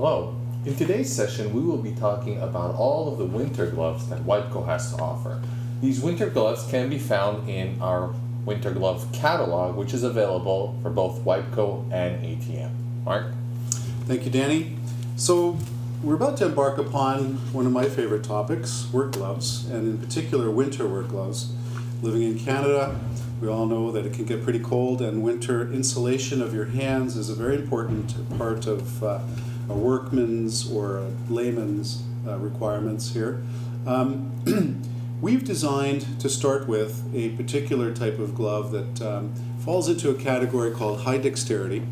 Hello. In today's session, we will be talking about all of the winter gloves that Wipeco has to offer. These winter gloves can be found in our winter glove catalog, which is available for both Wipeco and ATM. Mark? Thank you, Danny. So we're about to embark upon one of my favorite topics, work gloves, and in particular winter work gloves. Living in Canada, we all know that it can get pretty cold, and winter insulation of your hands is a very important part of a workman's or a layman's requirements here. We've designed, to start with, a particular type of glove that falls into a category called high dexterity.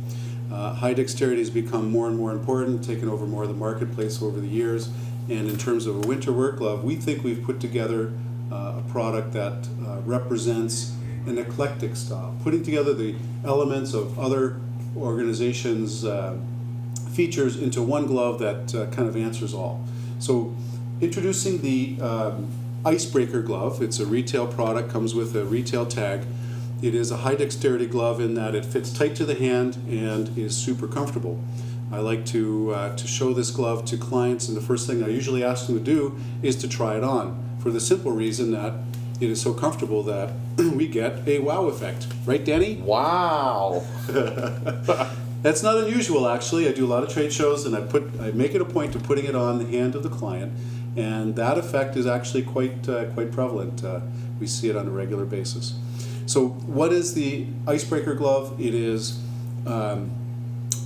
High dexterity has become more and more important, taken over more of the marketplace over the years. And in terms of a winter work glove, we think we've put together a product that represents an eclectic style, putting together the elements of other organizations' features into one glove that kind of answers all. So introducing the Icebreaker glove. It's a retail product, comes with a retail tag. It is a high dexterity glove in that it fits tight to the hand and is super comfortable. I like to show this glove to clients, and the first thing I usually ask them to do is to try it on, for the simple reason that it is so comfortable that we get a wow effect. Right, Danny? Wow! That's not unusual, actually. I do a lot of trade shows, and I make it a point of putting it on the hand of the client, and that effect is actually quite prevalent. We see it on a regular basis. So what is the Icebreaker glove? It is a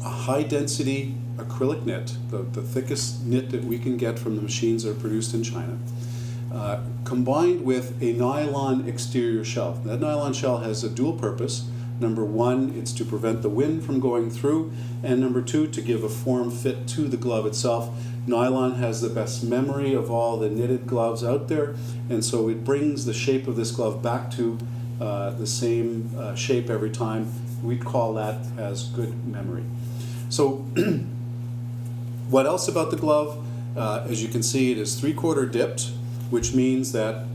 high-density acrylic knit, the thickest knit that we can get from the machines that are produced in China, combined with a nylon exterior shell. That nylon shell has a dual purpose. Number one, it's to prevent the wind from going through, and number two, to give a form fit to the glove itself. Nylon has the best memory of all the knitted gloves out there, and so it brings the shape of this glove back to the same shape every time. We'd call that as good memory. So what else about the glove? As you can see, it is 3/4 dipped, which means that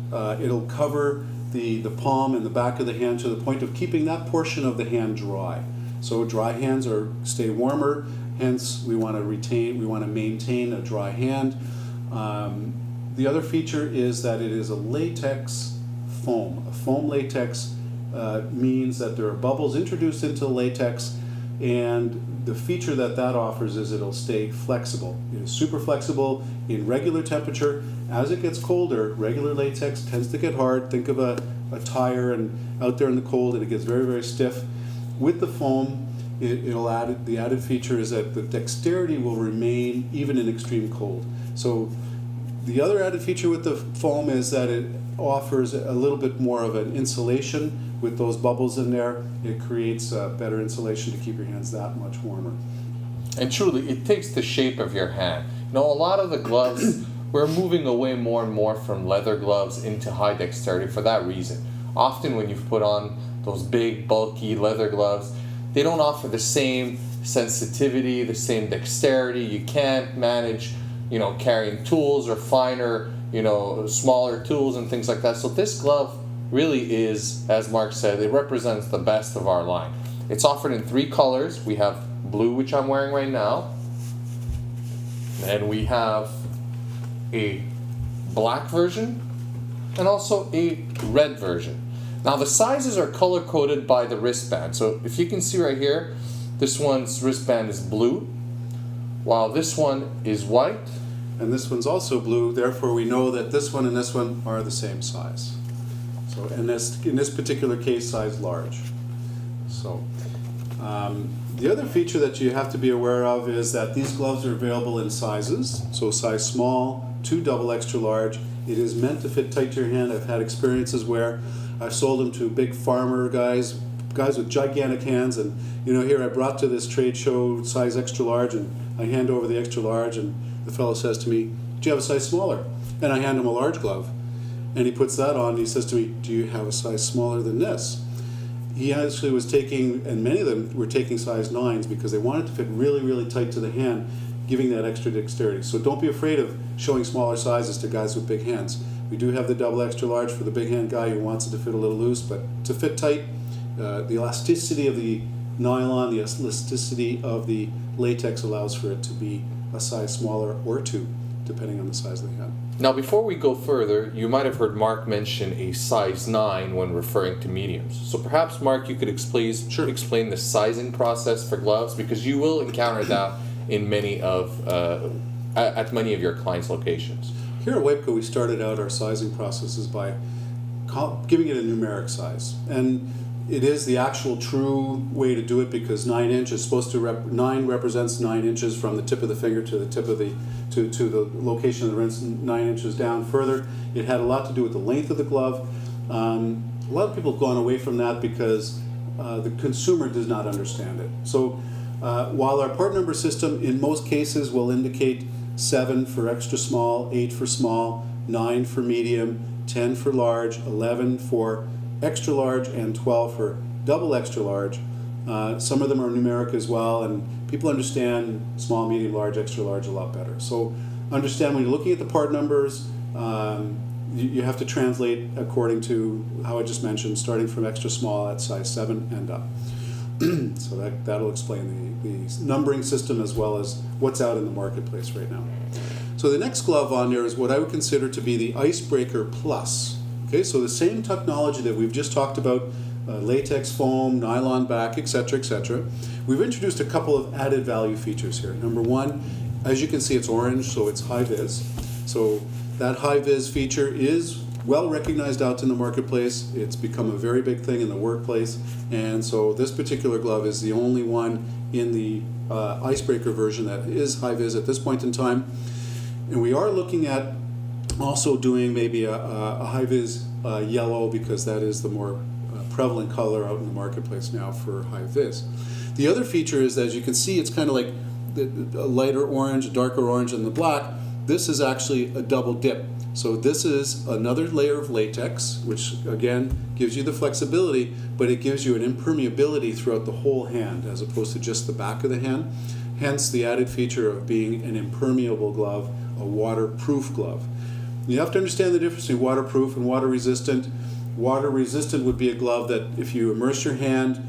it'll cover the palm and the back of the hand to the point of keeping that portion of the hand dry. So dry hands stay warmer, hence we want to maintain a dry hand. The other feature is that it is a latex foam. A foam latex means that there are bubbles introduced into the latex, and the feature that offers is it'll stay flexible. It is super flexible in regular temperature. As it gets colder, regular latex tends to get hard. Think of a tire and out there in the cold, and it gets very, very stiff. With the foam, the added feature is that the dexterity will remain even in extreme cold. So the other added feature with the foam is that it offers a little bit more of an insulation with those bubbles in there. It creates better insulation to keep your hands that much warmer. And truly, it takes the shape of your hand. A lot of the gloves, we're moving away more and more from leather gloves into high dexterity for that reason. Often when you put on those big, bulky leather gloves, they don't offer the same sensitivity, the same dexterity. You can't manage, carrying tools or finer, smaller tools and things like that. So this glove really is, as Mark said, it represents the best of our line. It's offered in 3 colors. We have blue, which I'm wearing right now, and we have a black version and also a red version. Now the sizes are color coded by the wristband. So if you can see right here, this one's wristband is blue, while this one is white. And this one's also blue, therefore we know that this one and this one are the same size. So in this particular case, size large. So the other feature that you have to be aware of is that these gloves are available in sizes. So size small to double extra large. It is meant to fit tight to your hand. I've had experiences where I've sold them to big farmer guys with gigantic hands, and here I brought to this trade show size extra large, and I hand over the extra large, and the fellow says to me, "Do you have a size smaller?" And I hand him a large glove, and he puts that on, and he says to me, "Do you have a size smaller than this?" He actually was taking, and many of them were taking size 9s because they wanted to fit really, really tight to the hand, giving that extra dexterity. So don't be afraid of showing smaller sizes to guys with big hands. We do have the double extra large for the big hand guy who wants it to fit a little loose, but to fit tight, the elasticity of the nylon, the elasticity of the latex allows for it to be a size smaller or two, depending on the size of the hand. Now, before we go further, you might have heard Mark mention a size 9 when referring to mediums. So perhaps, Mark, you could explain the sizing process for gloves, because you will encounter that in many of at many of your clients' locations. Here at WAPCO, we started out our sizing processes by giving it a numeric size, and it is the actual true way to do it, because 9 inch is supposed to 9 represents 9 inches from the tip of the finger to the tip of the to the location of the rinse, 9 inches down further. It had a lot to do with the length of the glove. A lot of people have gone away from that because the consumer does not understand it. So while our part number system in most cases will indicate 7 for extra small, 8 for small, 9 for medium, 10 for large, 11 for extra large, and 12 for double extra large. Some of them are numeric as well, and people understand small, medium, large, extra large a lot better. So understand when you're looking at the part numbers, you have to translate according to how I just mentioned, starting from extra small at size 7 and up. So that'll explain the numbering system as well as what's out in the marketplace right now. So the next glove on there is what I would consider to be the Icebreaker Plus. Okay, so the same technology that we've just talked about, latex foam, nylon back, etc., etc. We've introduced a couple of added value features here. Number one, as you can see, it's orange, so it's high vis. So that high vis feature is well recognized out in the marketplace. It's become a very big thing in the workplace, and so this particular glove is the only one in the Icebreaker version that is high vis at this point in time. And we are looking at also doing maybe a high vis yellow, because that is the more prevalent color out in the marketplace now for high vis. The other feature is, as you can see, it's kind of like a lighter orange, a darker orange, and the black. This is actually a double dip. So this is another layer of latex, which again gives you the flexibility, but it gives you an impermeability throughout the whole hand as opposed to just the back of the hand. Hence the added feature of being an impermeable glove, a waterproof glove. You have to understand the difference between waterproof and water resistant. Water resistant would be a glove that if you immerse your hand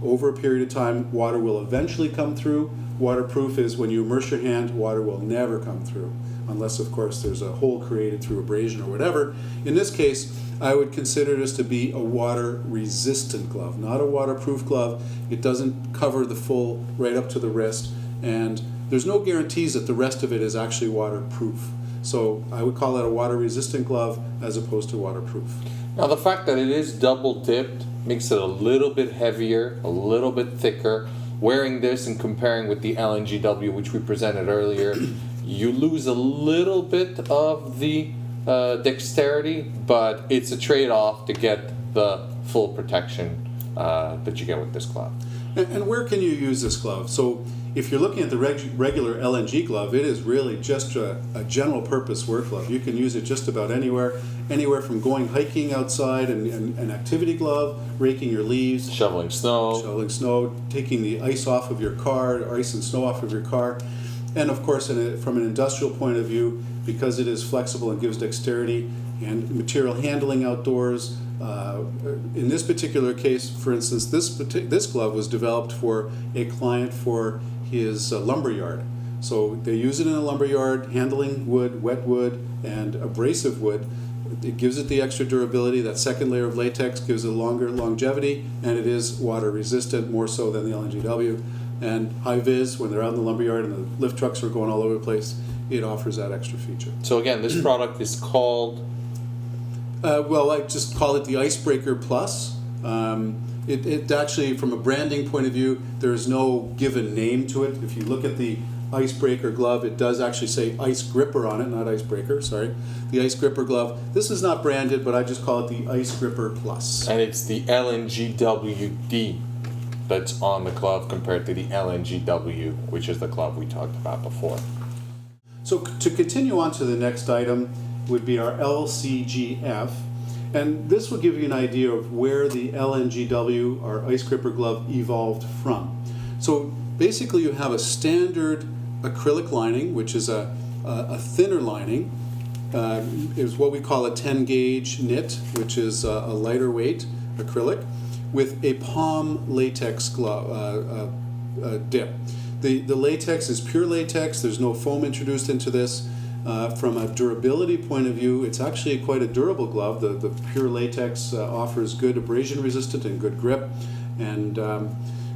over a period of time, water will eventually come through. Waterproof is when you immerse your hand, water will never come through, unless of course there's a hole created through abrasion or whatever. In this case, I would consider this to be a water resistant glove, not a waterproof glove. It doesn't cover the full right up to the wrist, and there's no guarantees that the rest of it is actually waterproof. So I would call it a water resistant glove as opposed to waterproof. Now, the fact that it is double dipped makes it a little bit heavier, a little bit thicker. Wearing this and comparing with the LNGW, which we presented earlier, you lose a little bit of the dexterity, but it's a trade-off to get the full protection that you get with this glove. And where can you use this glove? So if you're looking at the regular LNG glove, it is really just a general purpose work glove. You can use it just about anywhere from going hiking outside and an activity glove, raking your leaves, shoveling snow, taking the ice off of your car, ice and snow off of your car. And of course, from an industrial point of view, because it is flexible and gives dexterity and material handling outdoors. In this particular case, for instance, this glove was developed for a client for his lumber yard. So they use it in a lumber yard, handling wood, wet wood, and abrasive wood. It gives it the extra durability. That second layer of latex gives it longer longevity, and it is water resistant, more so than the LNGW. And high vis, when they're out in the lumber yard and the lift trucks are going all over the place, it offers that extra feature. So again, this product is called? Well, I just call it the Icebreaker Plus. It actually, from a branding point of view, there is no given name to it. If you look at the Icebreaker glove, it does actually say Ice Gripper on it, not Icebreaker, sorry. The Ice Gripper glove. This is not branded, but I just call it the Ice Gripper Plus. And it's the LNGWD that's on the glove compared to the LNGW, which is the glove we talked about before. So to continue on to the next item would be our LCGF. And this will give you an idea of where the LNGW, our Ice Gripper glove, evolved from. So basically you have a standard acrylic lining, which is a thinner lining. Is what we call a 10 gauge knit, which is a lighter weight acrylic, with a palm latex glove, dip. The latex is pure latex. There's no foam introduced into this. From a durability point of view, it's actually quite a durable glove. The pure latex offers good abrasion resistant and good grip. And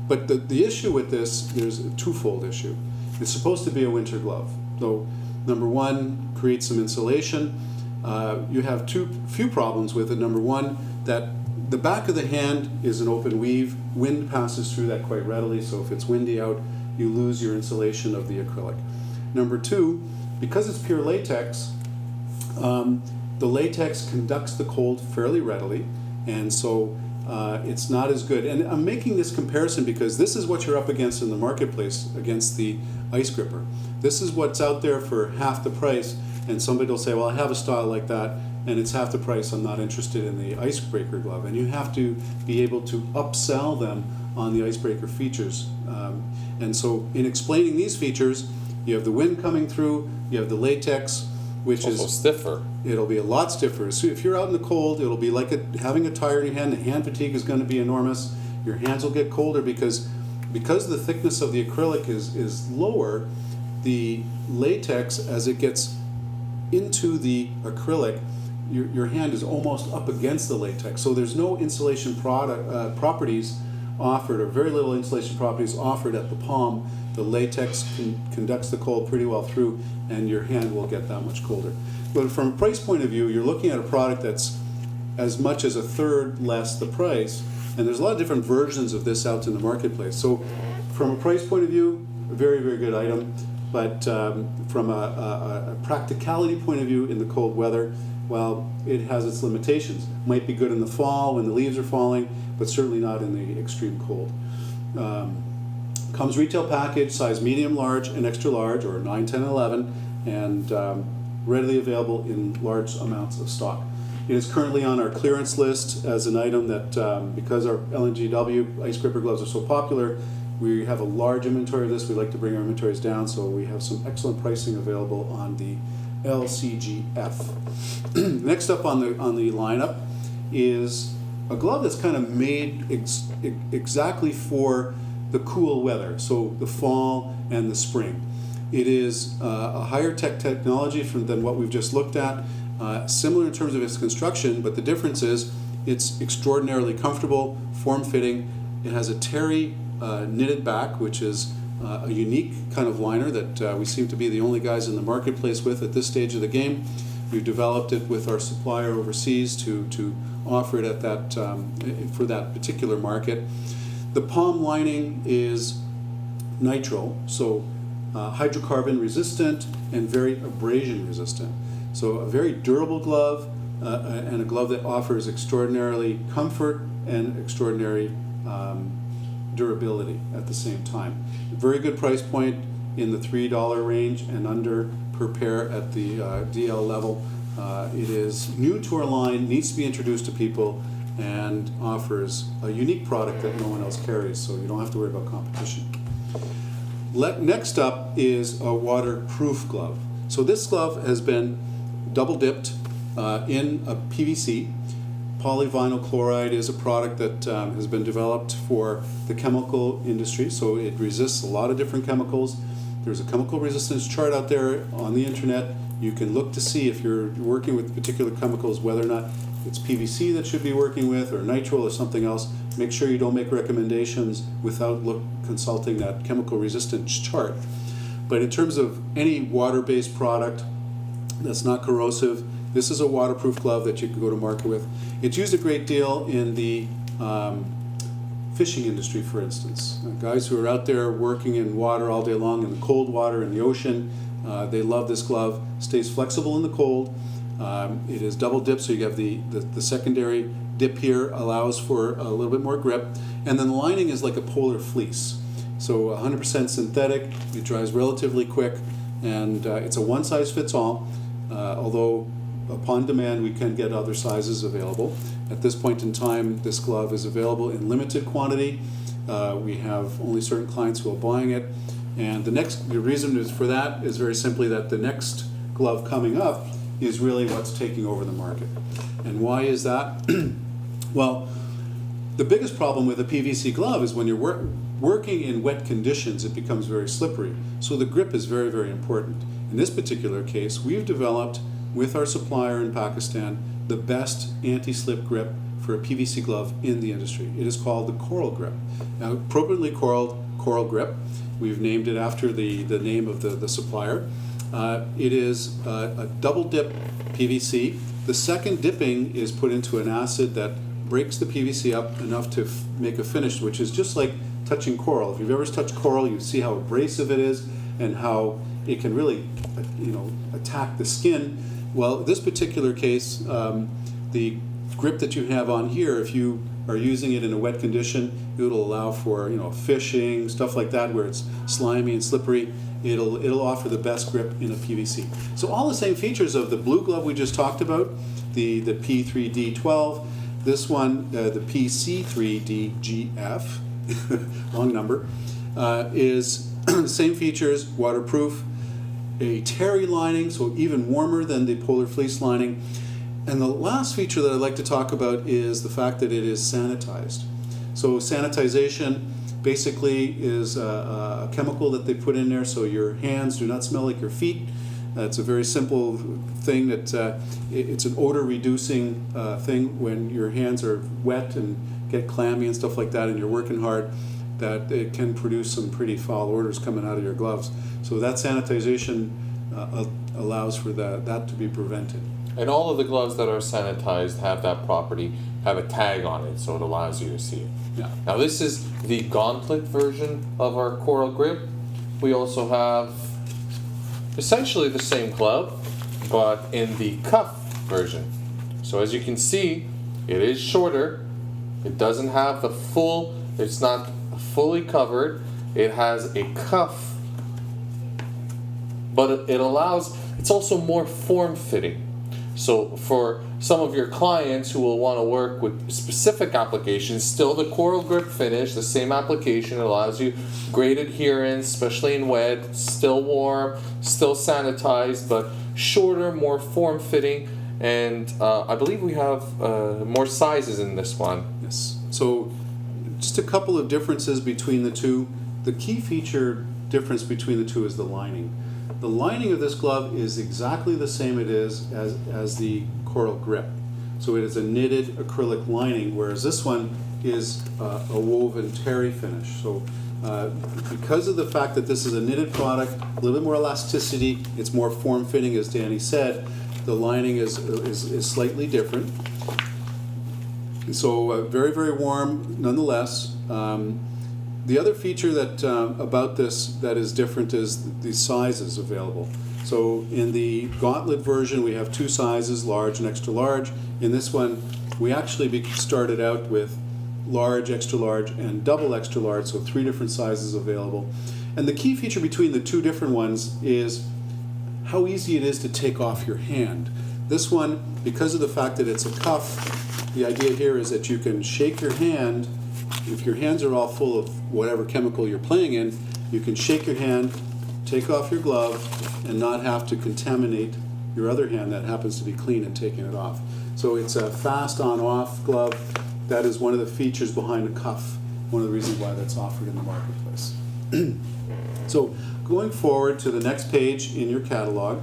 but the issue with this, there's a twofold issue. It's supposed to be a winter glove. So number one, create some insulation. You have few problems with it. Number one, that the back of the hand is an open weave. Wind passes through that quite readily, so if it's windy out, you lose your insulation of the acrylic. Number two, because it's pure latex, the latex conducts the cold fairly readily, and so it's not as good. And I'm making this comparison because this is what you're up against in the marketplace against the ice gripper. This is what's out there for half the price, and somebody will say, well, I have a style like that, and it's half the price, I'm not interested in the icebreaker glove. And you have to be able to upsell them on the icebreaker features. And so in explaining these features, you have the wind coming through, you have the latex, which also is stiffer. It'll be a lot stiffer. So if you're out in the cold, it'll be like having a tire in your hand. The hand fatigue is going to be enormous. Your hands will get colder because the thickness of the acrylic is lower. The latex, as it gets into the acrylic, your hand is almost up against the latex. So there's no insulation properties offered, or very little insulation properties offered at the palm. The latex conducts the cold pretty well through, and your hand will get that much colder. But from a price point of view, you're looking at a product that's as much as a third less the price, and there's a lot of different versions of this out in the marketplace. So from a price point of view, a very, very good item, but from a practicality point of view in the cold weather, well, it has its limitations. Might be good in the fall when the leaves are falling, but certainly not in the extreme cold. Comes retail package, size medium, large, and extra large, or 9, 10, 11, and readily available in large amounts of stock. It is currently on our clearance list as an item that, because our LNGW ice gripper gloves are so popular, we have a large inventory of this. We like to bring our inventories down, so we have some excellent pricing available on the LCGF. Next up on the lineup is a glove that's kind of made exactly for the cool weather, so the fall and the spring. It is a higher tech technology than what we've just looked at, similar in terms of its construction, but the difference is it's extraordinarily comfortable, form-fitting. It has a terry knitted back, which is a unique kind of liner that we seem to be the only guys in the marketplace with at this stage of the game. We've developed it with our supplier overseas to offer it at that for that particular market. The palm lining is nitrile, so hydrocarbon resistant and very abrasion resistant. So a very durable glove and a glove that offers extraordinarily comfort and extraordinary durability at the same time. Very good price point in the $3 range and under per pair at the DL level. It is new to our line, needs to be introduced to people, and offers a unique product that no one else carries, so you don't have to worry about competition. Next up is a waterproof glove. So this glove has been double dipped in a PVC. Polyvinyl chloride is a product that has been developed for the chemical industry, so it resists a lot of different chemicals. There's a chemical resistance chart out there on the internet. You can look to see if you're working with particular chemicals, whether or not it's PVC that should be working with, or nitrile, or something else. Make sure you don't make recommendations without consulting that chemical resistance chart. But in terms of any water-based product that's not corrosive, this is a waterproof glove that you can go to market with. It's used a great deal in the fishing industry, for instance. Guys who are out there working in water all day long, in the cold water, in the ocean, they love this glove. Stays flexible in the cold. It is double dip, so you have the secondary dip here, allows for a little bit more grip. And then the lining is like a polar fleece. So 100% synthetic, it dries relatively quick, and it's a one size fits all, although upon demand we can get other sizes available. At this point in time, this glove is available in limited quantity. We have only certain clients who are buying it. And the reason for that is very simply that the next glove coming up is really what's taking over the market. And why is that? Well, the biggest problem with a PVC glove is when you're working in wet conditions, it becomes very slippery. So the grip is very, very important. In this particular case, we've developed, with our supplier in Pakistan, the best anti-slip grip for a PVC glove in the industry. It is called the Coral Grip. Now, appropriately Coral Grip, we've named it after the name of the supplier. It is a double dip PVC. The second dipping is put into an acid that breaks the PVC up enough to make a finish, which is just like touching coral. If you've ever touched coral, you see how abrasive it is and how it can really, attack the skin. Well, in this particular case, the grip that you have on here, if you are using it in a wet condition, it will allow for fishing, stuff like that, where it's slimy and slippery. It'll offer the best grip in a PVC. So all the same features of the blue glove we just talked about, the P3D12, this one, the PC3DGF, long number, is same features, waterproof, a terry lining, so even warmer than the polar fleece lining. And the last feature that I'd like to talk about is the fact that it is sanitized. So sanitization basically is a chemical that they put in there so your hands do not smell like your feet. It's a very simple thing that it's an odor reducing thing when your hands are wet and get clammy and stuff like that and you're working hard, that it can produce some pretty foul odors coming out of your gloves. So that sanitization allows for that to be prevented. And all of the gloves that are sanitized have that property, have a tag on it, so it allows you to see it. Yeah. Now this is the gauntlet version of our Coral Grip. We also have essentially the same glove, but in the cuff version. So as you can see, it is shorter. It doesn't have the full, it's not fully covered. It has a cuff, but it allows, it's also more form-fitting. So for some of your clients who will want to work with specific applications, still the Coral Grip finish, the same application, allows you great adherence, especially in wet, still warm, still sanitized, but shorter, more form-fitting, and I believe we have more sizes in this one. Yes. So just a couple of differences between the two. The key feature difference between the two is the lining. The lining of this glove is exactly the same it is as the Coral Grip. So it is a knitted acrylic lining, whereas this one is a woven terry finish. So because of the fact that this is a knitted product, a little bit more elasticity, it's more form-fitting, as Danny said, the lining is slightly different. So very, very warm nonetheless. The other feature that about this that is different is the sizes available. So in the Gauntlet version, we have two sizes, large and extra large. In this one, we actually started out with large, extra large, and double extra large, so three different sizes available. And the key feature between the two different ones is how easy it is to take off your hand. This one, because of the fact that it's a cuff, the idea here is that you can shake your hand. If your hands are all full of whatever chemical you're playing in, you can shake your hand, take off your glove, and not have to contaminate your other hand that happens to be clean and taking it off. So it's a fast on-off glove. That is one of the features behind the cuff, one of the reasons why that's offered in the marketplace. So going forward to the next page in your catalog,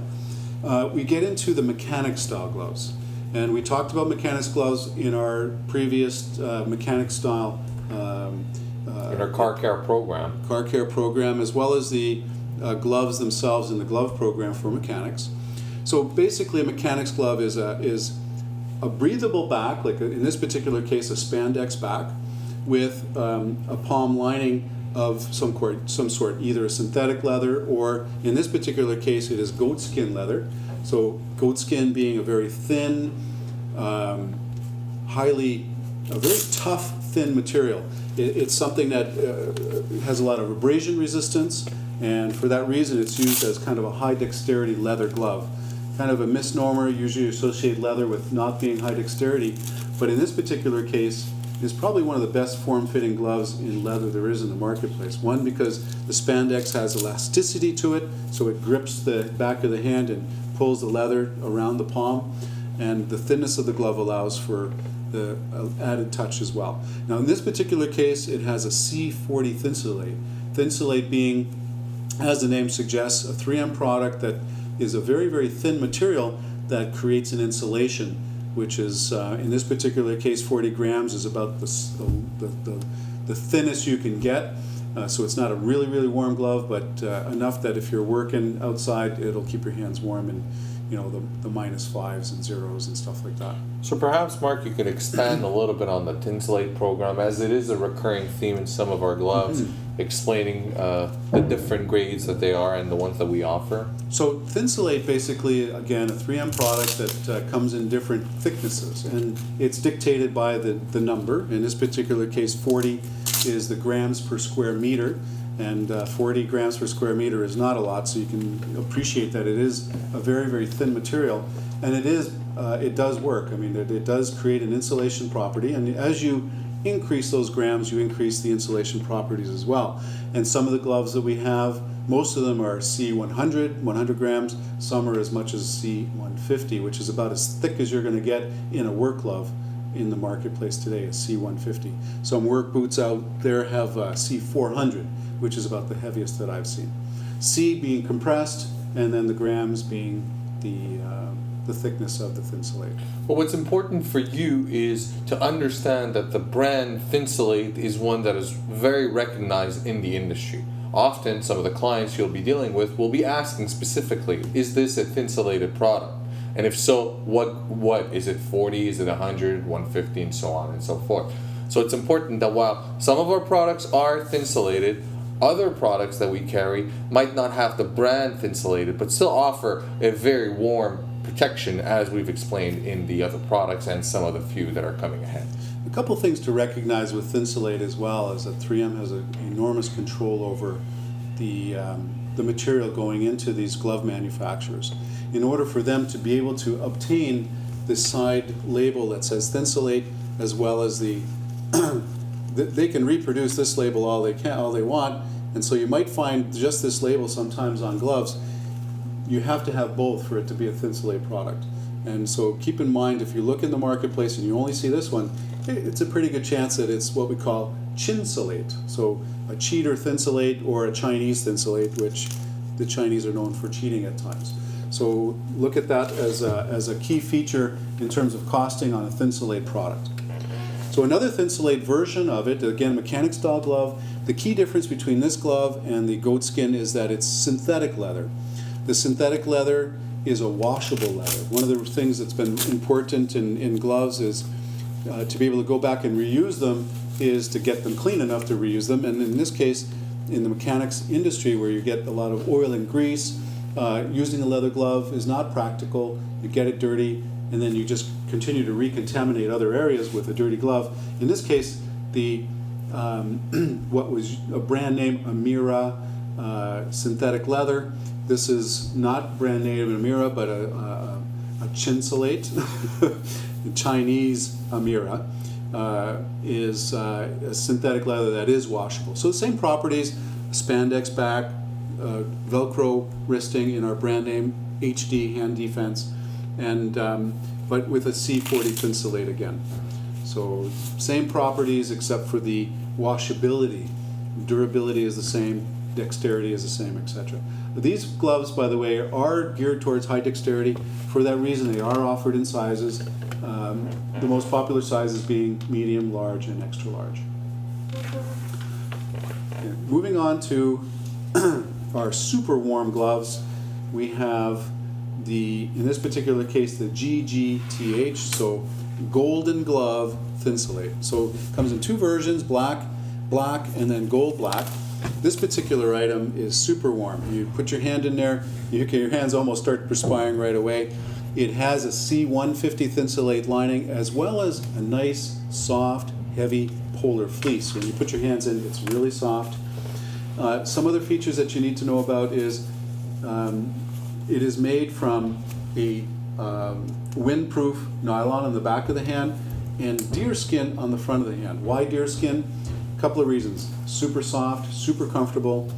we get into the mechanic style gloves. And we talked about mechanics gloves in our previous mechanic style In our car care program. Car care program, as well as the gloves themselves in the glove program for mechanics. So basically a mechanics glove is a breathable back, like in this particular case a spandex back, with a palm lining of some sort, either a synthetic leather or in this particular case it is goat skin leather. So goat skin being a very thin, a very tough, thin material. It's something that has a lot of abrasion resistance, and for that reason it's used as kind of a high dexterity leather glove. Kind of a misnomer, usually associate leather with not being high dexterity, but in this particular case it's probably one of the best form-fitting gloves in leather there is in the marketplace. One, because the spandex has elasticity to it, so it grips the back of the hand and pulls the leather around the palm, and the thinness of the glove allows for the added touch as well. Now in this particular case, it has a C40 Thinsulate. Thinsulate being, as the name suggests, a 3M product that is a very, very thin material that creates an insulation, which is, in this particular case, 40 grams is about the thinnest you can get. So it's not a really, really warm glove, but enough that if you're working outside, it'll keep your hands warm in, you know, the -5s and 0s and stuff like that. So perhaps, Mark, you could expand a little bit on the Thinsulate program, as it is a recurring theme in some of our gloves, explaining the different grades that they are and the ones that we offer. So Thinsulate, basically, again, a 3M product that comes in different thicknesses, and it's dictated by the number. In this particular case, 40 is the grams per square meter, and 40 grams per square meter is not a lot, so you can appreciate that it is a very, very thin material, and it does work. I mean, it does create an insulation property, and as you increase those grams, you increase the insulation properties as well. And some of the gloves that we have, most of them are C100, 100 grams. Some are as much as C150, which is about as thick as you're going to get in a work glove in the marketplace today, is C150. Some work boots out there have C400, which is about the heaviest that I've seen. C being compressed, and then the grams being the thickness of the Thinsulate. But what's important for you is to understand that the brand Thinsulate is one that is very recognized in the industry. Often, some of the clients you'll be dealing with will be asking specifically, is this a Thinsulated product? And if so, what? Is it 40, is it 100, 150, and so on and so forth. So it's important that while some of our products are Thinsulated, other products that we carry might not have the brand Thinsulated, but still offer a very warm protection, as we've explained in the other products and some of the few that are coming ahead. A couple things to recognize with Thinsulate as well is that 3M has an enormous control over the material going into these glove manufacturers. In order for them to be able to obtain the side label that says Thinsulate, as well as they can reproduce this label all they want, and so you might find just this label sometimes on gloves. You have to have both for it to be a Thinsulate product. And so keep in mind, if you look in the marketplace and you only see this one, it's a pretty good chance that it's what we call Chinsulate. So a cheater Thinsulate or a Chinese Thinsulate, which the Chinese are known for cheating at times. So look at that as a key feature in terms of costing on a Thinsulate product. So another Thinsulate version of it, again, mechanic style glove. The key difference between this glove and the goat skin is that it's synthetic leather. The synthetic leather is a washable leather. One of the things that's been important in gloves is to be able to go back and reuse them, is to get them clean enough to reuse them. And in this case, in the mechanics industry, where you get a lot of oil and grease, using a leather glove is not practical. You get it dirty, and then you just continue to recontaminate other areas with a dirty glove. In this case, the what was a brand name Amira synthetic leather. This is not brand name Amira, but a Chinsulate, Chinese Amira, is a synthetic leather that is washable. So the same properties, spandex back, Velcro wristing in our brand name HD hand defense, and but with a C40 Thinsulate again. So same properties except for the washability. Durability is the same, dexterity is the same, etc. These gloves, by the way, are geared towards high dexterity. For that reason, they are offered in sizes. The most popular sizes being medium, large, and extra large. Okay. Moving on to our super warm gloves, we have in this particular case, the GGTH, so Golden Glove Thinsulate. So it comes in two versions, black, and then gold black. This particular item is super warm. You put your hand in there, your hands almost start perspiring right away. It has a C150 Thinsulate lining, as well as a nice, soft, heavy polar fleece. When you put your hands in, it's really soft. Some other features that you need to know about is it is made from a windproof nylon on the back of the hand and deer skin on the front of the hand. Why deer skin? A couple of reasons. Super soft, super comfortable.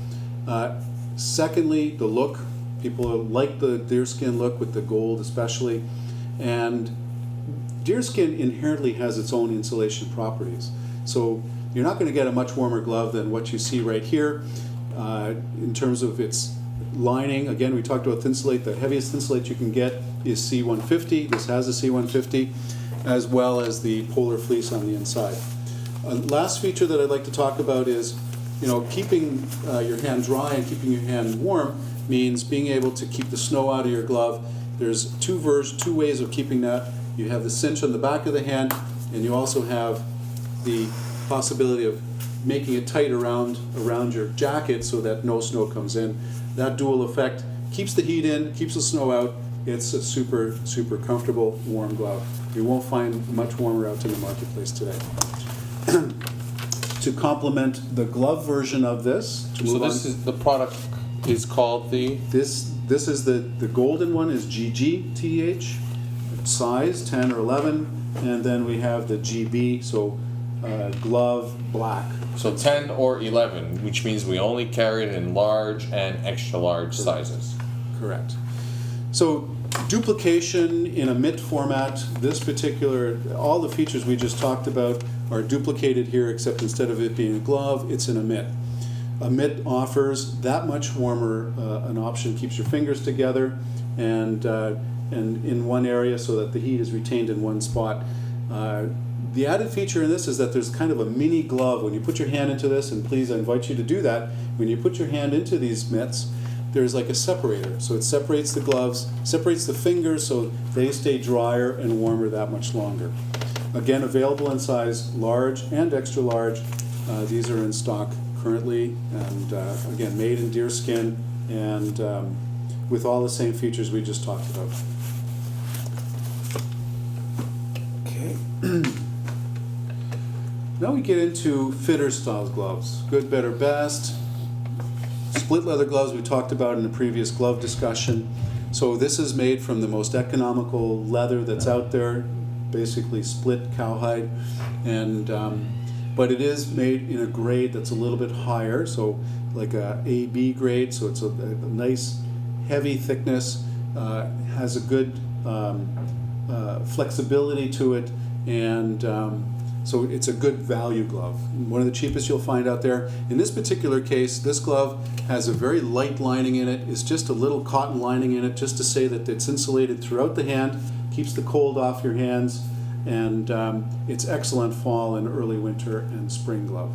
Secondly, the look. People like the deerskin look with the gold especially. And deerskin inherently has its own insulation properties. So you're not going to get a much warmer glove than what you see right here. In terms of its lining, again, we talked about Thinsulate. The heaviest Thinsulate you can get is C150. This has a C150, as well as the polar fleece on the inside. Last feature that I'd like to talk about is, keeping your hand dry and keeping your hand warm means being able to keep the snow out of your glove. There's two ways of keeping that. You have the cinch on the back of the hand, and you also have the possibility of making it tight around your jacket so that no snow comes in. That dual effect keeps the heat in, keeps the snow out. It's a super, super comfortable, warm glove. You won't find much warmer out in the marketplace today. To complement the glove version of this, the product is called the... This is the golden one is GGTH, size 10 or 11, and then we have the GB, so glove black. So 10 or 11, which means we only carry it in large and extra large sizes. Correct. So duplication in a mitt format, all the features we just talked about are duplicated here, except instead of it being a glove, it's in a mitt. A mitt offers that much warmer an option, keeps your fingers together and in one area so that the heat is retained in one spot. The added feature in this is that there's kind of a mini glove. When you put your hand into this, and please I invite you to do that, when you put your hand into these mitts, there's like a separator. So it separates the gloves, separates the fingers so they stay drier and warmer that much longer. Again, available in size large and extra large. These are in stock currently, and again, made in deerskin and with all the same features we just talked about. Okay. Now we get into fitter style gloves. Good, better, best. Split leather gloves we talked about in the previous glove discussion. So this is made from the most economical leather that's out there, basically split cowhide, and but it is made in a grade that's a little bit higher, so like a AB grade, so it's a nice heavy thickness, has a good flexibility to it, and so it's a good value glove. One of the cheapest you'll find out there. In this particular case, this glove has a very light lining in it. It's just a little cotton lining in it, just to say that it's insulated throughout the hand, keeps the cold off your hands, and it's excellent fall and early winter and spring glove.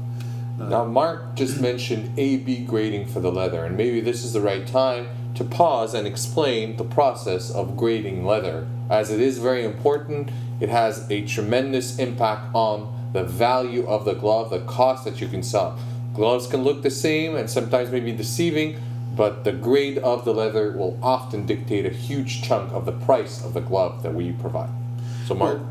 Now, Mark just mentioned AB grading for the leather, and maybe this is the right time to pause and explain the process of grading leather, as it is very important. It has a tremendous impact on the value of the glove, the cost that you can sell. Gloves can look the same and sometimes may be deceiving, but the grade of the leather will often dictate a huge chunk of the price of the glove that we provide. So, Mark? Well,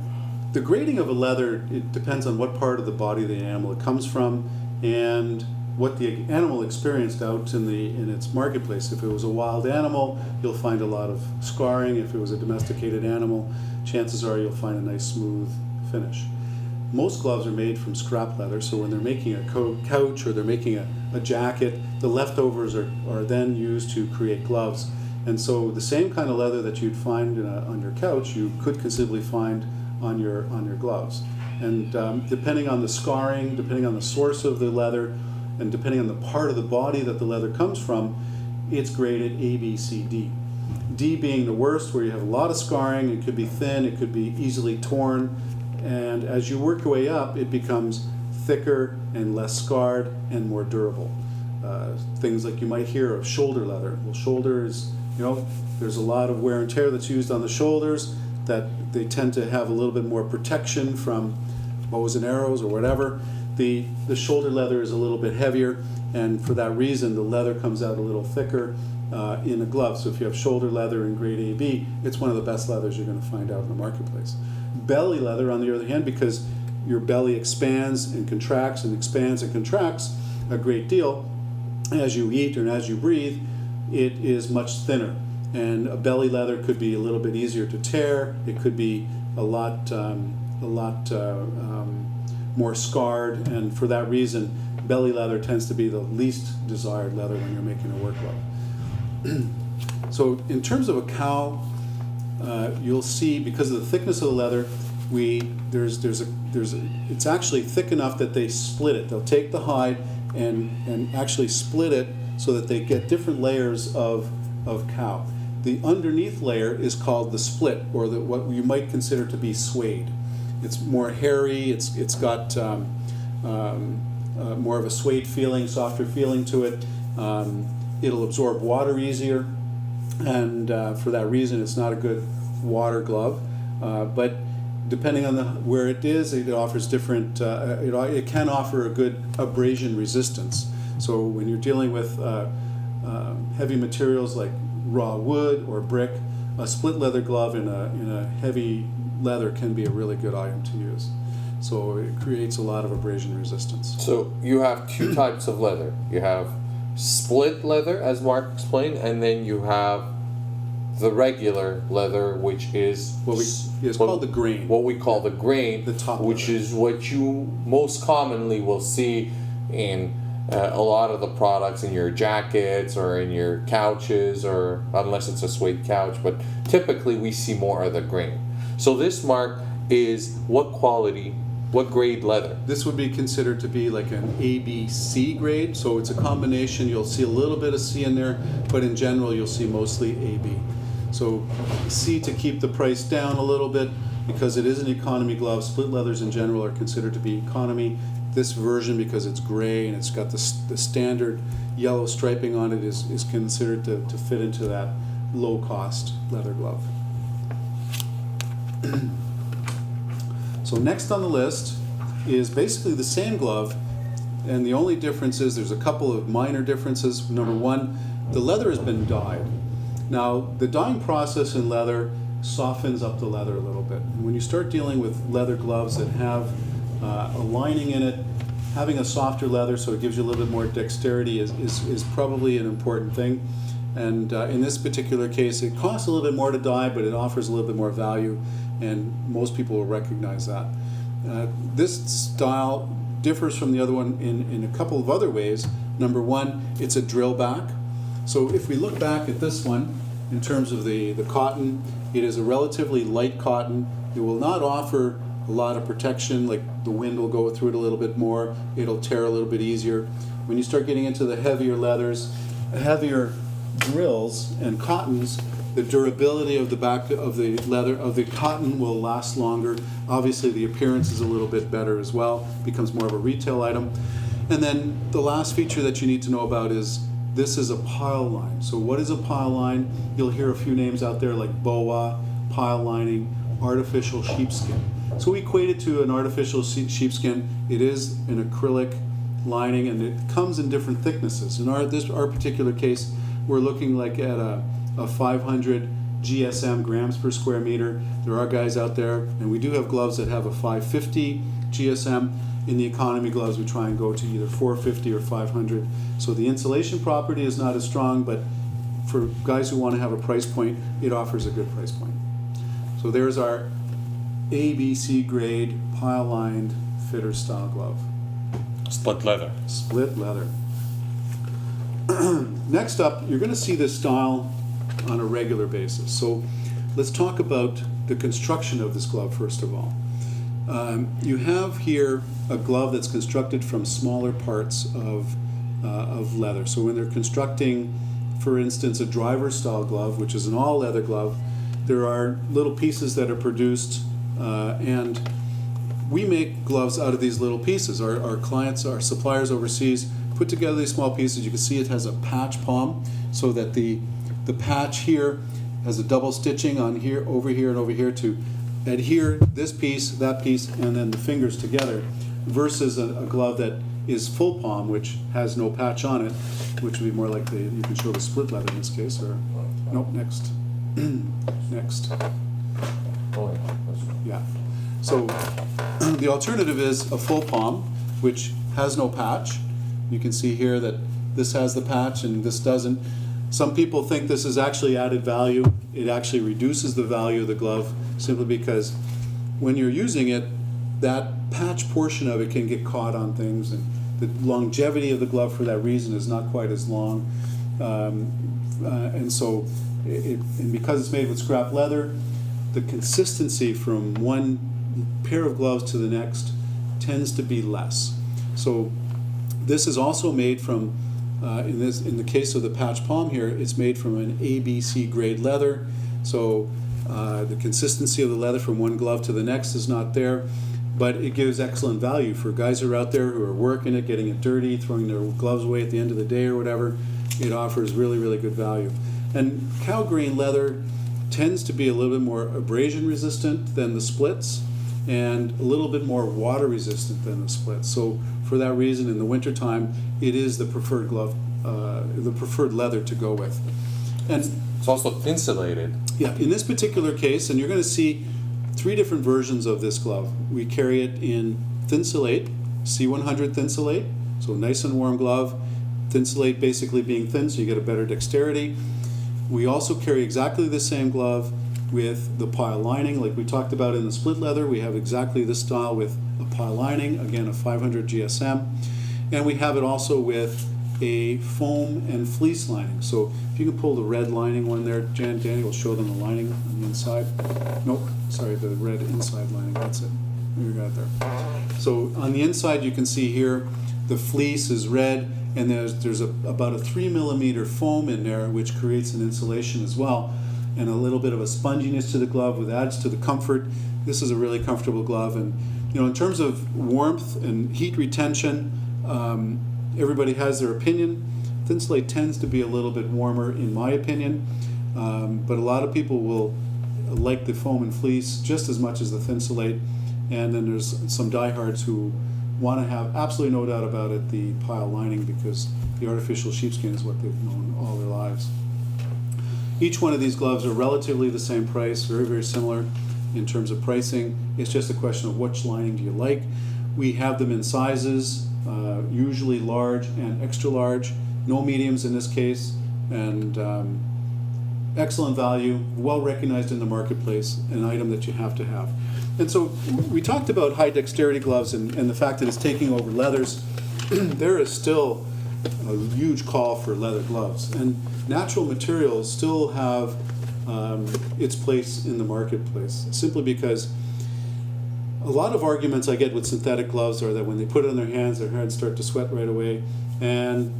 the grading of a leather, it depends on what part of the body of the animal it comes from and what the animal experienced out in its marketplace. If it was a wild animal, you'll find a lot of scarring. If it was a domesticated animal, chances are you'll find a nice smooth finish. Most gloves are made from scrap leather, so when they're making a couch or they're making a jacket, the leftovers are then used to create gloves. And so the same kind of leather that you'd find on your couch, you could conceivably find on your gloves. And depending on the scarring, depending on the source of the leather, and depending on the part of the body that the leather comes from, it's graded A, B, C, D. D being the worst, where you have a lot of scarring, it could be thin, it could be easily torn, and as you work your way up, it becomes thicker and less scarred and more durable. Things like you might hear of shoulder leather. Well, shoulders, there's a lot of wear and tear that's used on the shoulders, that they tend to have a little bit more protection from bows and arrows or whatever. The shoulder leather is a little bit heavier, and for that reason, the leather comes out a little thicker in a glove. So if you have shoulder leather in grade AB, it's one of the best leathers you're going to find out in the marketplace. Belly leather, on the other hand, because your belly expands and contracts and expands and contracts a great deal as you eat and as you breathe, it is much thinner. And a belly leather could be a little bit easier to tear. It could be a lot more scarred, and for that reason, belly leather tends to be the least desired leather when you're making a work glove. So in terms of a cow, you'll see, because of the thickness of the leather, it's actually thick enough that they split it. They'll take the hide and actually split it so that they get different layers of cow. The underneath layer is called the split, or what you might consider to be suede. It's more hairy. It's got more of a suede feeling, softer feeling to it. It'll absorb water easier, and for that reason, it's not a good water glove. But depending on where it is, it offers different. It can offer a good abrasion resistance. So when you're dealing with heavy materials like raw wood or brick, a split leather glove in a heavy leather can be a really good item to use. So it creates a lot of abrasion resistance. So you have two types of leather. You have split leather, as Mark explained, and then you have the regular leather, which is it's called the grain. What we call the grain, the top which leather. is what you most commonly will see in a lot of the products in your jackets or in your couches, or unless it's a suede couch. But typically, we see more of the grain. So this, Mark, is what quality? What grade leather? This would be considered to be like an ABC grade, so it's a combination. You'll see a little bit of C in there, but in general you'll see mostly AB. So C to keep the price down a little bit, because it is an economy glove. Split leathers in general are considered to be economy. This version, because it's gray and it's got the standard yellow striping on it, is considered to fit into that low-cost leather glove. So next on the list is basically the same glove, and the only difference is there's a couple of minor differences. Number one, the leather has been dyed. Now, the dyeing process in leather softens up the leather a little bit. And when you start dealing with leather gloves that have a lining in it, having a softer leather so it gives you a little bit more dexterity is probably an important thing. And in this particular case, it costs a little bit more to dye, but it offers a little bit more value, and most people will recognize that. This style differs from the other one in a couple of other ways. Number one, it's a drill back. So if we look back at this one, in terms of the cotton, it is a relatively light cotton. It will not offer a lot of protection, like the wind will go through it a little bit more. It'll tear a little bit easier. When you start getting into the heavier leathers, heavier drills and cottons, the durability of the back of the leather of the cotton will last longer. Obviously the appearance is a little bit better as well, becomes more of a retail item. And then the last feature that you need to know about is this is a pile line. So what is a pile line? You'll hear a few names out there like boa, pile lining, artificial sheepskin. So we equate it to an artificial sheepskin. It is an acrylic lining, and it comes in different thicknesses. In our particular case, we're looking like at a 500 GSM, grams per square meter. There are guys out there, and we do have gloves that have a 550 GSM. In the economy gloves, we try and go to either 450 or 500. So the insulation property is not as strong, but for guys who want to have a price point, it offers a good price point. So there's our ABC grade pile-lined fitter style glove. Split leather. Split leather. Next up, you're going to see this style on a regular basis. So let's talk about the construction of this glove first of all. You have here a glove that's constructed from smaller parts of leather. So when they're constructing, for instance, a driver style glove, which is an all leather glove, there are little pieces that are produced, and we make gloves out of these little pieces. Our clients, our suppliers overseas put together these small pieces. You can see it has a patch palm, so that the patch here has a double stitching on here, over here, and over here to adhere this piece, that piece, and then the fingers together, versus a glove that is full palm, which has no patch on it, which would be more like you can show the split leather in this case, or nope, next. Next. Yeah. So the alternative is a full palm, which has no patch. You can see here that this has the patch and this doesn't. Some people think this is actually added value. It actually reduces the value of the glove, simply because when you're using it, that patch portion of it can get caught on things, and the longevity of the glove for that reason is not quite as long. And because it's made with scrap leather, the consistency from one pair of gloves to the next tends to be less. So this is also made from, in the case of the patch palm here, it's made from an ABC grade leather. So the consistency of the leather from one glove to the next is not there, but it gives excellent value for guys who are out there who are working it, getting it dirty, throwing their gloves away at the end of the day or whatever. It offers really, really good value. And cow grain leather tends to be a little bit more abrasion resistant than the splits, and a little bit more water resistant than the splits. So for that reason, in the wintertime, it is the preferred glove, the preferred leather to go with. And It's also thin-insulated. yeah, in this particular case, and you're going to see 3 different versions of this glove. We carry it in Thinsulate, C100 Thinsulate, so nice and warm glove. Thinsulate basically being thin, so you get a better dexterity. We also carry exactly the same glove with the pile lining, like we talked about in the split leather. We have exactly this style with a pile lining, again a 500 GSM, and we have it also with a foam and fleece lining. So if you can pull the red lining one there, Danny will show them the lining on the inside. Nope, sorry, the red inside lining, that's it. We got it there. So on the inside you can see here the fleece is red, and there's about a 3 millimeter foam in there, which creates an insulation as well, and a little bit of a sponginess to the glove, which adds to the comfort. This is a really comfortable glove, and in terms of warmth and heat retention, everybody has their opinion. Thinsulate tends to be a little bit warmer, in my opinion, but a lot of people will like the foam and fleece just as much as the Thinsulate, and then there's some diehards who want to have absolutely no doubt about it the pile lining, because the artificial sheepskin is what they've known all their lives. Each one of these gloves are relatively the same price, very, very similar in terms of pricing. It's just a question of which lining do you like. We have them in sizes, usually large and extra large, no mediums in this case, and excellent value, well recognized in the marketplace, an item that you have to have. And so we talked about high dexterity gloves and the fact that it's taking over leathers. There is still a huge call for leather gloves, and natural materials still have its place in the marketplace, simply because a lot of arguments I get with synthetic gloves are that when they put it on their hands start to sweat right away, and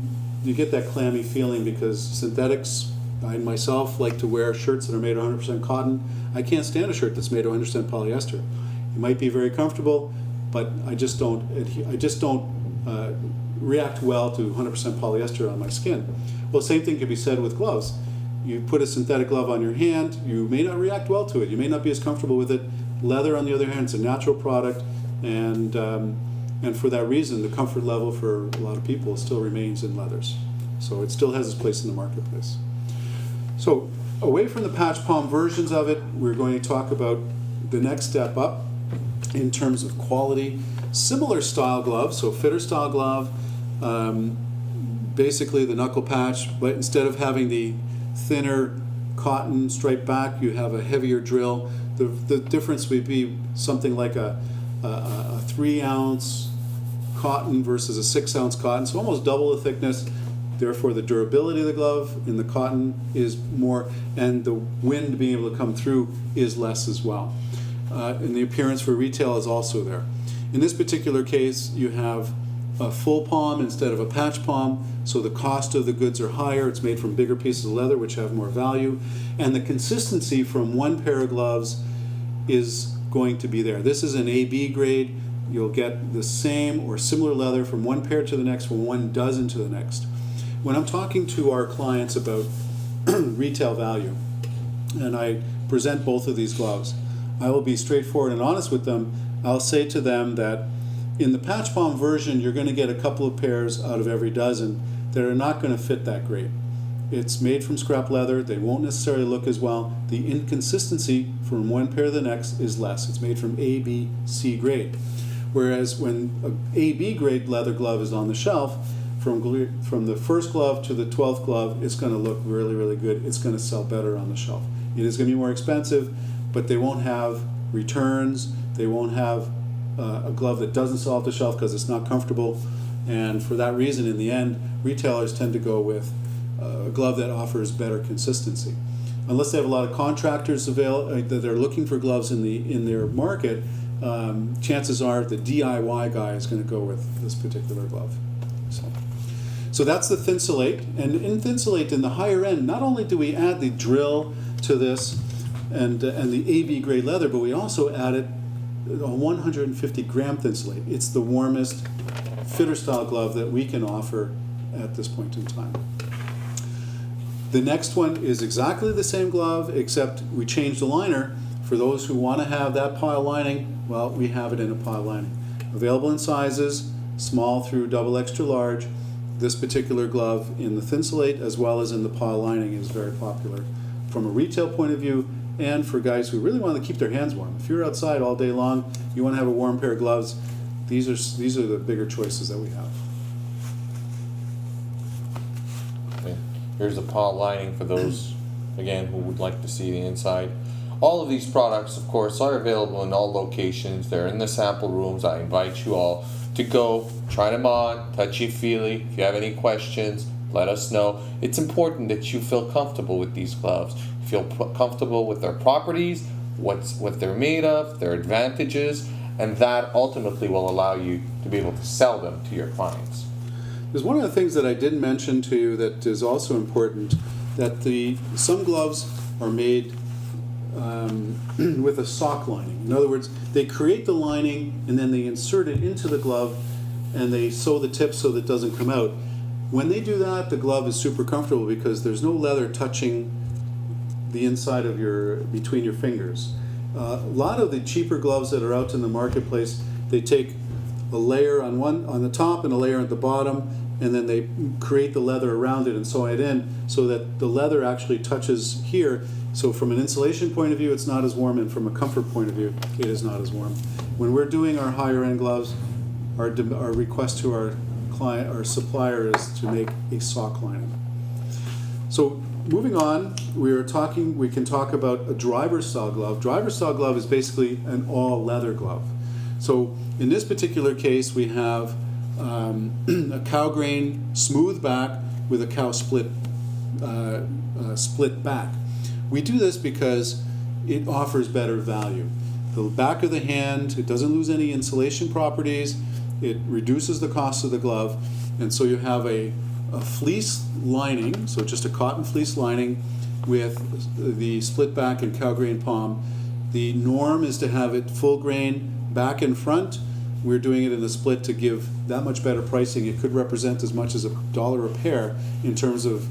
you get that clammy feeling because synthetics, I myself like to wear shirts that are made of 100% cotton. I can't stand a shirt that's made of 100% polyester. It might be very comfortable, but I just don't react well to 100% polyester on my skin. Well, the same thing could be said with gloves. You put a synthetic glove on your hand, you may not react well to it. You may not be as comfortable with it. Leather, on the other hand, is a natural product, and for that reason, the comfort level for a lot of people still remains in leathers. So it still has its place in the marketplace. So away from the patch palm versions of it, we're going to talk about the next step up in terms of quality. Similar style gloves, so fitter style glove, basically the knuckle patch, but instead of having the thinner cotton striped back, you have a heavier drill. The difference would be something like a 3-ounce cotton versus a 6-ounce cotton, so almost double the thickness. Therefore, the durability of the glove in the cotton is more, and the wind being able to come through is less as well. And the appearance for retail is also there. In this particular case, you have a full palm instead of a patch palm, so the cost of the goods are higher. It's made from bigger pieces of leather, which have more value, and the consistency from one pair of gloves is going to be there. This is an AB grade. You'll get the same or similar leather from one pair to the next, from one dozen to the next. When I'm talking to our clients about retail value, and I present both of these gloves, I will be straightforward and honest with them. I'll say to them that in the patch palm version, you're going to get a couple of pairs out of every dozen that are not going to fit that great. It's made from scrap leather. They won't necessarily look as well. The inconsistency from one pair to the next is less. It's made from A, B, C grade. Whereas when an AB grade leather glove is on the shelf, from the first glove to the 12th glove, it's going to look really, really good. It's going to sell better on the shelf. It is going to be more expensive, but they won't have returns. They won't have a glove that doesn't sell off the shelf because it's not comfortable. And for that reason, in the end, retailers tend to go with a glove that offers better consistency. Unless they have a lot of contractors that are looking for gloves in their market, chances are the DIY guy is going to go with this particular glove. So that's the Thinsulate. And in Thinsulate, in the higher end, not only do we add the drill to this and the AV grade leather, but we also added a 150 gram Thinsulate. It's the warmest fitter style glove that we can offer at this point in time. The next one is exactly the same glove, except we changed the liner. For those who want to have that pile lining, well, we have it in a pile lining. Available in sizes, small through double extra large. This particular glove in the Thinsulate as well as in the pile lining is very popular from a retail point of view and for guys who really want to keep their hands warm. If you're outside all day long, you want to have a warm pair of gloves, these are the bigger choices that we have. Okay. Here's the pile lining for those, again, who would like to see the inside. All of these products, of course, are available in all locations. They're in the sample rooms. I invite you all to go, try them on, touchy-feely. If you have any questions, let us know. It's important that you feel comfortable with these gloves. Feel comfortable with their properties, what they're made of, their advantages, and that ultimately will allow you to be able to sell them to your clients. There's one of the things that I didn't mention to you that is also important, that some gloves are made with a sock lining. In other words, they create the lining and then they insert it into the glove and they sew the tip so that it doesn't come out. When they do that, the glove is super comfortable because there's no leather touching the inside of between your fingers. A lot of the cheaper gloves that are out in the marketplace, they take a layer on the top and a layer at the bottom, and then they create the leather around it and sew it in so that the leather actually touches here. So from an insulation point of view, it's not as warm, and from a comfort point of view, it is not as warm. When we're doing our higher end gloves, our request to our client, our supplier, is to make a sock lining. So moving on, we can talk about a driver style glove. Driver style glove is basically an all leather glove. So in this particular case, we have a cow grain smooth back with a cow split back. We do this because it offers better value. The back of the hand, it doesn't lose any insulation properties, it reduces the cost of the glove, and so you have a fleece lining, so just a cotton fleece lining with the split back and cow grain palm. The norm is to have it full grain back and front. We're doing it in the split to give that much better pricing. It could represent as much as $1 a pair in terms of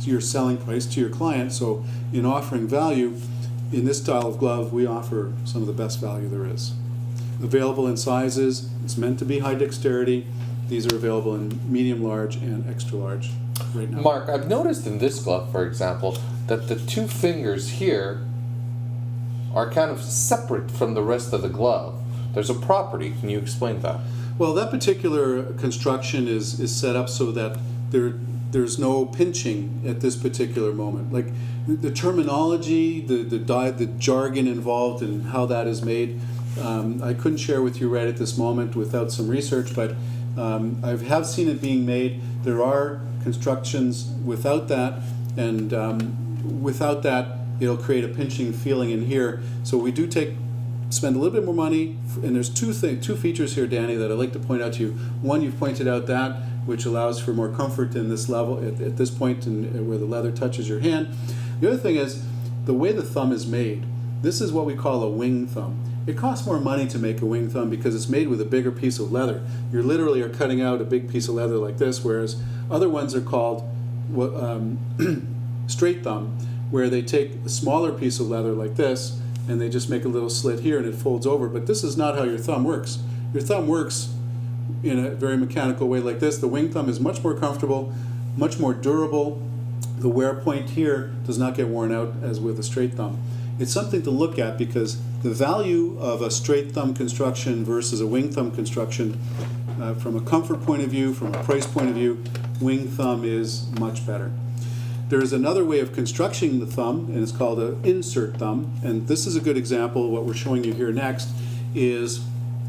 your selling price to your client. So in offering value, in this style of glove, we offer some of the best value there is. Available in sizes, it's meant to be high dexterity. These are available in medium, large, and extra large right now. Mark, I've noticed in this glove, for example, that the two fingers here are kind of separate from the rest of the glove. There's a property. Can you explain that? Well, that particular construction is set up so that there's no pinching at this particular moment. Like the terminology, the jargon involved in how that is made, I couldn't share with you right at this moment without some research, but I have seen it being made. There are constructions without that, and without that, it'll create a pinching feeling in here. So we do spend a little bit more money, and there's two features here, Danny, that I'd like to point out to you. One, you've pointed out that, which allows for more comfort in this level, at this point where the leather touches your hand. The other thing is, the way the thumb is made, this is what we call a wing thumb. It costs more money to make a wing thumb because it's made with a bigger piece of leather. You literally are cutting out a big piece of leather like this, whereas other ones are called straight thumb, where they take a smaller piece of leather like this, and they just make a little slit here and it folds over. But this is not how your thumb works. Your thumb works in a very mechanical way like this. The wing thumb is much more comfortable, much more durable. The wear point here does not get worn out as with a straight thumb. It's something to look at because the value of a straight thumb construction versus a wing thumb construction, from a comfort point of view, from a price point of view, wing thumb is much better. There's another way of constructing the thumb, and it's called an insert thumb. And this is a good example. What we're showing you here next is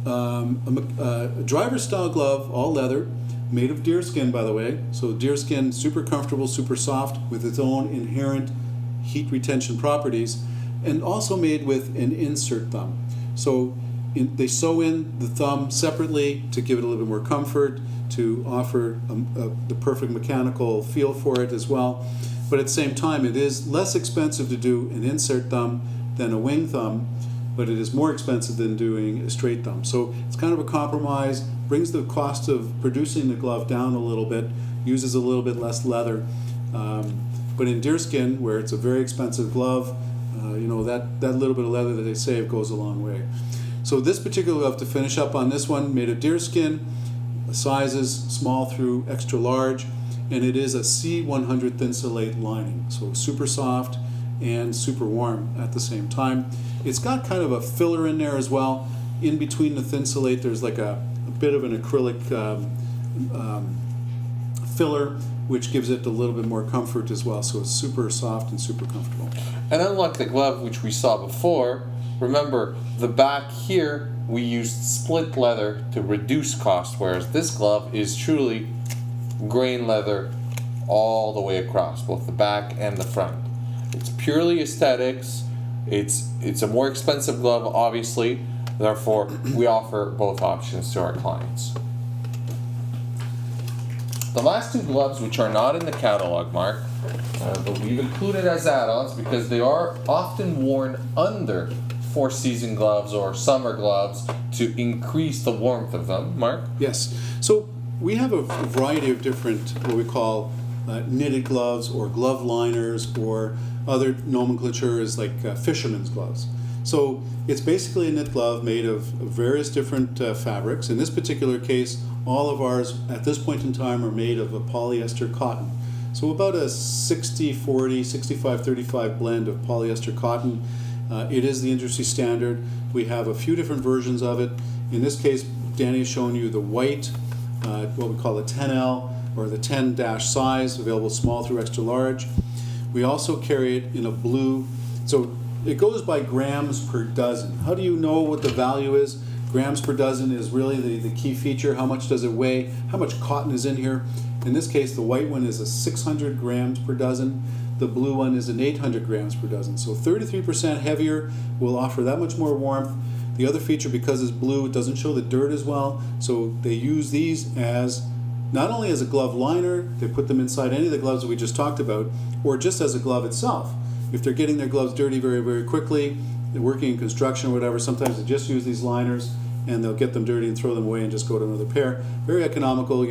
a driver-style glove, all leather, made of deerskin, by the way. So deerskin, super comfortable, super soft, with its own inherent heat retention properties, and also made with an insert thumb. So they sew in the thumb separately to give it a little bit more comfort, to offer the perfect mechanical feel for it as well. But at the same time, it is less expensive to do an insert thumb than a wing thumb, but it is more expensive than doing a straight thumb. So it's kind of a compromise, brings the cost of producing the glove down a little bit, uses a little bit less leather. But in deerskin, where it's a very expensive glove, that little bit of leather that they save goes a long way. So this particular glove, to finish up on this one, made of deerskin, sizes small through extra large, and it is a C100 Thinsulate lining, so super soft and super warm at the same time. It's got kind of a filler in there as well. In between the Thinsulate, there's like a bit of an acrylic filler, which gives it a little bit more comfort as well. So it's super soft and super comfortable. And unlike the glove which we saw before, remember the back here we used split leather to reduce cost, whereas this glove is truly grain leather all the way across, both the back and the front. It's purely aesthetics. It's a more expensive glove, obviously. Therefore, we offer both options to our clients. The last two gloves, which are not in the catalog, Mark, but we've included as add-ons because they are often worn under four-season gloves or summer gloves to increase the warmth of them. Mark? Yes. So we have a variety of different, what we call knitted gloves or glove liners, or other nomenclature is like fisherman's gloves. So it's basically a knit glove made of various different fabrics. In this particular case, all of ours at this point in time are made of a polyester cotton. So about a 60-40, 65-35 blend of polyester cotton. It is the industry standard. We have a few different versions of it. In this case, Danny has shown you the white, what we call the 10L or the 10- size, available small through extra large. We also carry it in a blue. So it goes by grams per dozen. How do you know what the value is? Grams per dozen is really the key feature. How much does it weigh? How much cotton is in here? In this case, the white one is a 600 grams per dozen. The blue one is an 800 grams per dozen. So 33% heavier, will offer that much more warmth. The other feature, because it's blue, it doesn't show the dirt as well. So they use these as not only as a glove liner, they put them inside any of the gloves that we just talked about, or just as a glove itself. If they're getting their gloves dirty very, very quickly, they're working in construction or whatever, sometimes they just use these liners and they'll get them dirty and throw them away and just go to another pair. Very economical,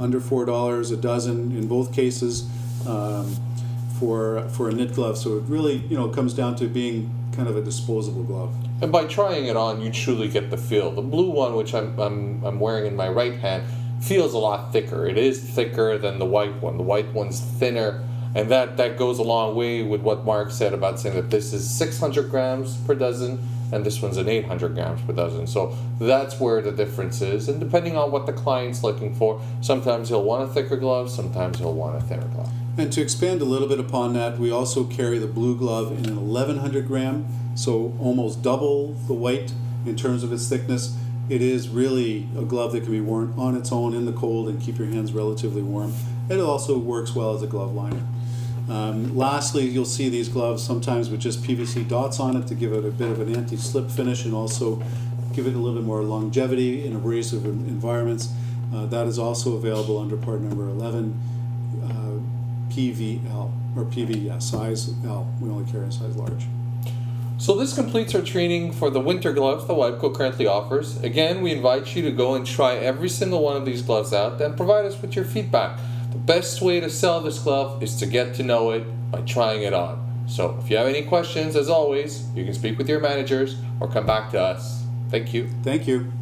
under $4 a dozen in both cases for a knit glove. So it really, comes down to being kind of a disposable glove. And by trying it on, you truly get the feel. The blue one, which I'm wearing in my right hand, feels a lot thicker. It is thicker than the white one. The white one's thinner. And that goes a long way with what Mark said about saying that this is 600 grams per dozen and this one's an 800 grams per dozen. So that's where the difference is. And depending on what the client's looking for, sometimes he'll want a thicker glove, sometimes he'll want a thinner glove. And to expand a little bit upon that, we also carry the blue glove in an 1100 gram, so almost double the weight in terms of its thickness. It is really a glove that can be worn on its own in the cold and keep your hands relatively warm. It also works well as a glove liner. Lastly, you'll see these gloves sometimes with just PVC dots on it to give it a bit of an anti-slip finish and also give it a little bit more longevity in abrasive environments. That is also available under part number 11, PVL, or PV, size L. We only carry a size large. So this completes our training for the winter gloves that Wipeco currently offers. Again, we invite you to go and try every single one of these gloves out and provide us with your feedback. The best way to sell this glove is to get to know it by trying it on. So if you have any questions, as always, you can speak with your managers or come back to us. Thank you. Thank you.